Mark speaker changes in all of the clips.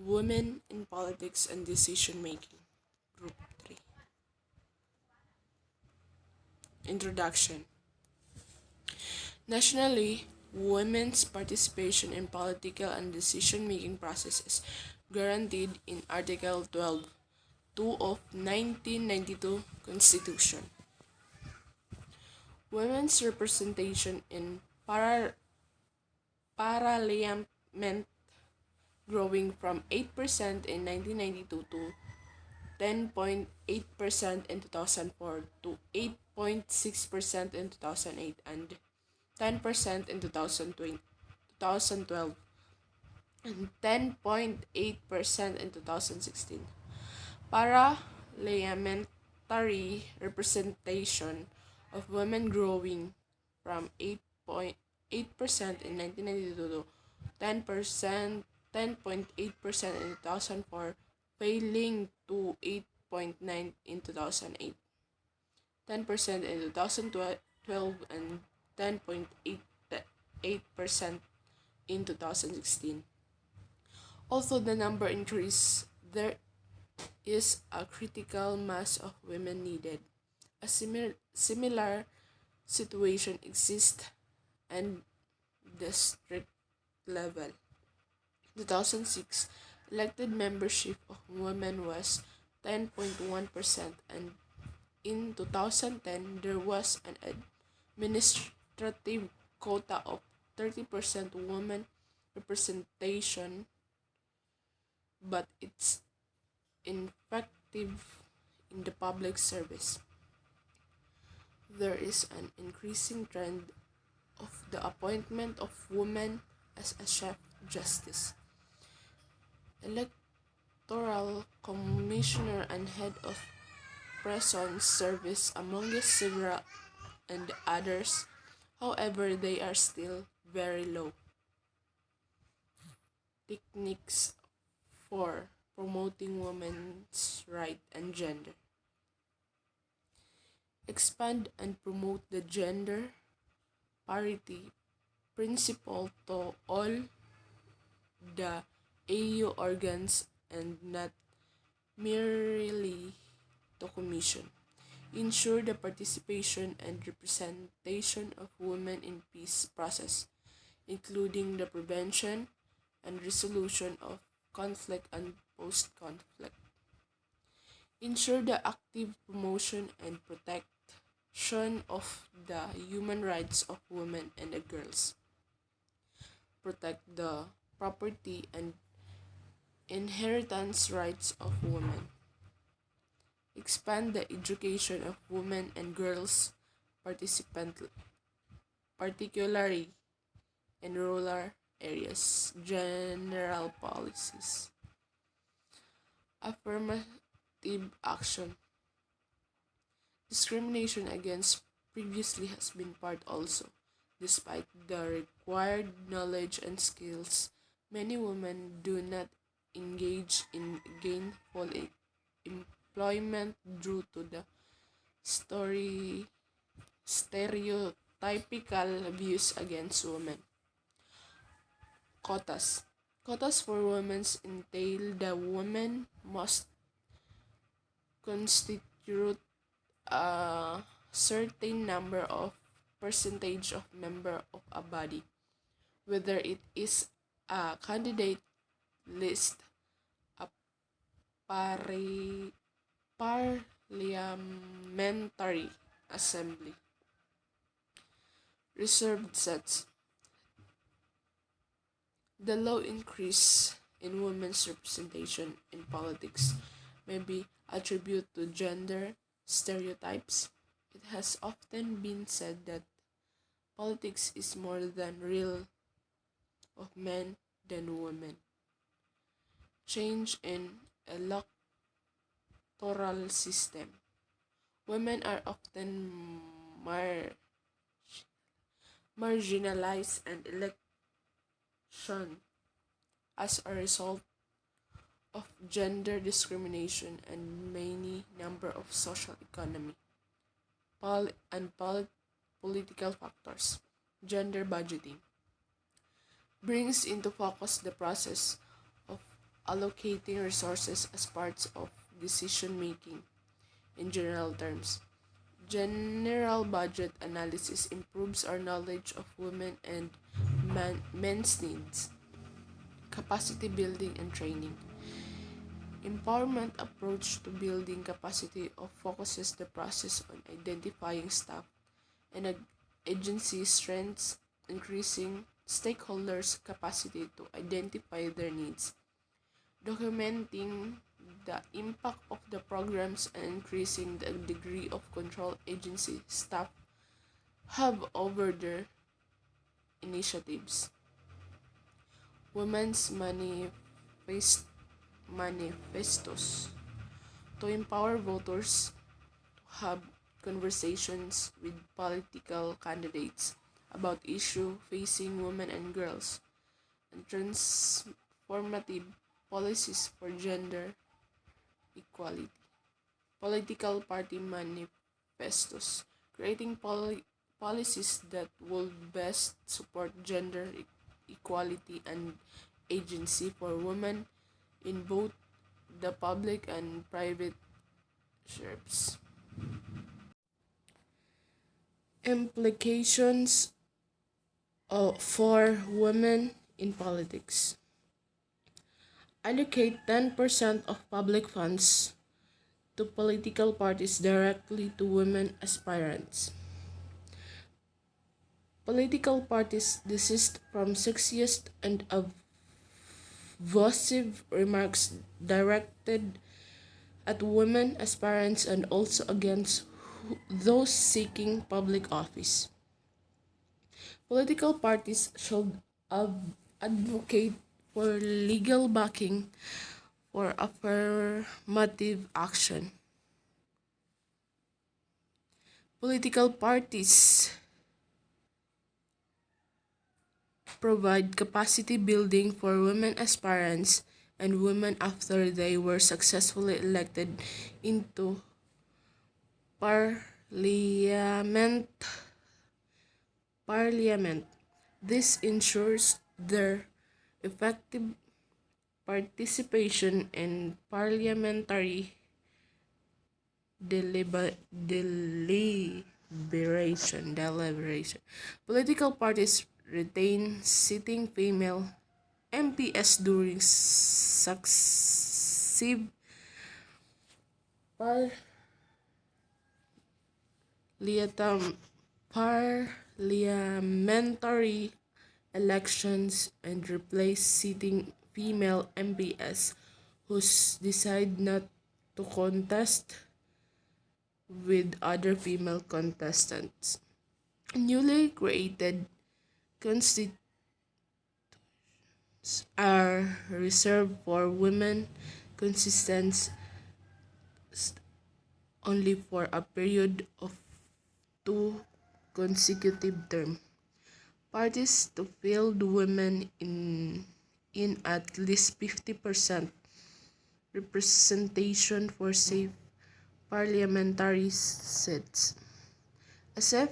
Speaker 1: Women in Politics and Decision Making. Group 3. Introduction. Nationally, women's participation in political and decision-making processes guaranteed in Article 12(2) of 1992 Constitution. Women's representation in parliament growing from 8% in 1992 to 10.8% in 2004 to 8.6% in 2008 and 10% in 2012 and 10.8% in 2016. Parliamentary representation of women growing from 8.8% in 1992 to 10.8% in 2004, failing to 8.9% in 2008, 10% in 2012, and 10.8% in 2016. Although the number increased, there is a critical mass of women needed. A similar situation exists at district level. 2006, elected membership of women was 10.1%, and in 2010 there was an administrative quota of 30% women representation, but it's ineffective in the public service. There is an increasing trend of the appointment of women as a chief justice, electoral commissioner, and head of prison service, among several and others. However, they are still very low. Techniques for promoting women's rights and gender. Expand and promote the gender parity principle to all the AU organs and not merely to Commission. Ensure the participation and representation of women in peace process, including the prevention and resolution of conflict and post-conflict. Ensure the active promotion and protection of the human rights of women and the girls. Protect the property and inheritance rights of women. Expand the education of women and girls participants, particularly in rural areas. General policies. Affirmative action. Discrimination against previously has been part also. Despite the required knowledge and skills, many women do not engage in gainful employment due to the stereotypical views against women. Quotas. Quotas for women entail the women must constitute a certain number of percentage of member of a body, whether it is a candidate list, a parliamentary assembly. Reserved seats. The low increase in women's representation in politics may be attributed to gender stereotypes. It has often been said that politics is more than real of men than women. Change in electoral system. Women are often marginalized and election as a result of gender discrimination and many number of social economic and political factors. Gender budgeting. brings into focus the process of allocating resources as parts of decision making in general terms. General budget analysis improves our knowledge of women and men's needs, capacity building and training. Empowerment approach to building capacity of focuses the process on identifying staff and agency strengths, increasing stakeholders' capacity to identify their needs, documenting the impact of the programs and increasing the degree of control agency staff have over their initiatives. Women's manifestos to empower voters to have conversations with political candidates about issues facing women and girls, and transformative policies for gender equality. Political party manifestos, creating policies that will best support gender equality and agency for women in both the public and private spheres. Implications for women in politics. Allocate 10% of public funds to political parties directly to women aspirants. Political parties desist from sexist and abusive remarks directed at women aspirants and also against those seeking public office. Political parties should advocate for legal backing for affirmative action. Political parties provide capacity building for women aspirants and women after they were successfully elected into parliament. Parliament. This ensures their effective participation in parliamentary deliberation. Political parties retain sitting female MPs during successive parliamentary elections and replace sitting female MPs who decide not to contest with other female contestants. Newly created constituencies are reserved for women contestants only for a period of 2 consecutive terms. Parties to field women in at least 50% representation for safe parliamentary seats. A safe,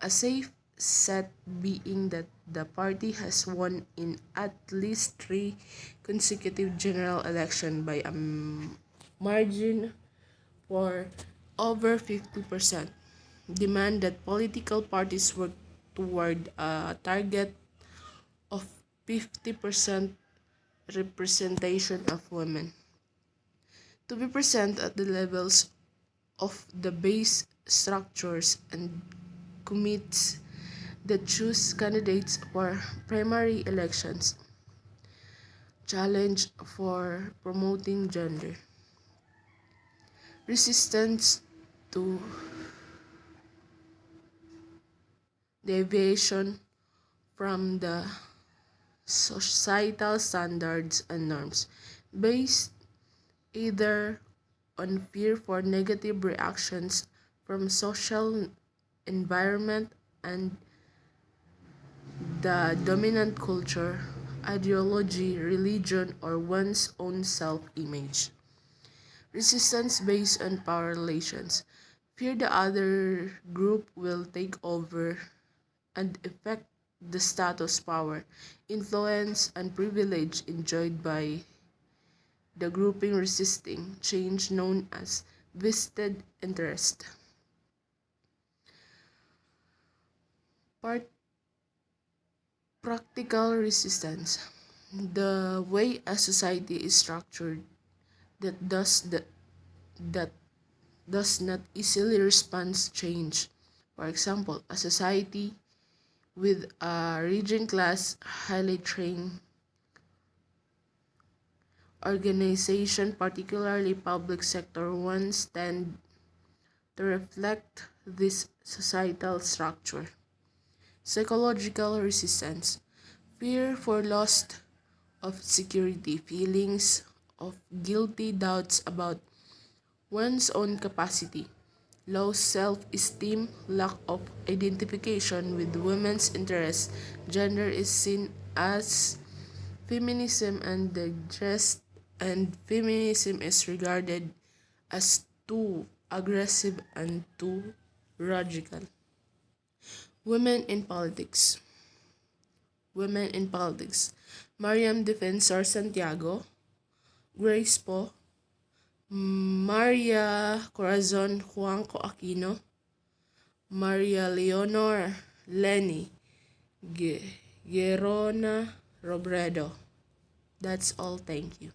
Speaker 1: a safe set being that the party has won in at least 3 consecutive general elections by a margin for over 50%. Demand that political parties work toward a target of 50% representation of women to be present at the levels of the base structures and committees that choose candidates for primary elections. Challenge for promoting gender. Resistance to deviation from the societal standards and norms, based either on fear for negative reactions from social environment and the dominant culture, ideology, religion, or one's own self-image. Resistance based on power relations. Fear the other group will take over and effect the status, power, influence, and privilege enjoyed by the grouping resisting change known as vested interest. Part Practical resistance. The way a society is structured that does that, that does not easily respond to change. For example, a society with a region class, highly trained organization, particularly public sector ones, tend to reflect this societal structure. Psychological resistance. Fear for loss of security, feelings of guilty, doubts about one's own capacity, low self-esteem, lack of identification with women's interests. Gender is seen as feminism and feminism is regarded as too aggressive and too radical. Women in politics. Women in politics. Mariam Defensor Santiago, Grace Po, Maria Corazon Juanco Aquino, Maria Leonor Lenny, Gerona Robredo. That's all. Thank you.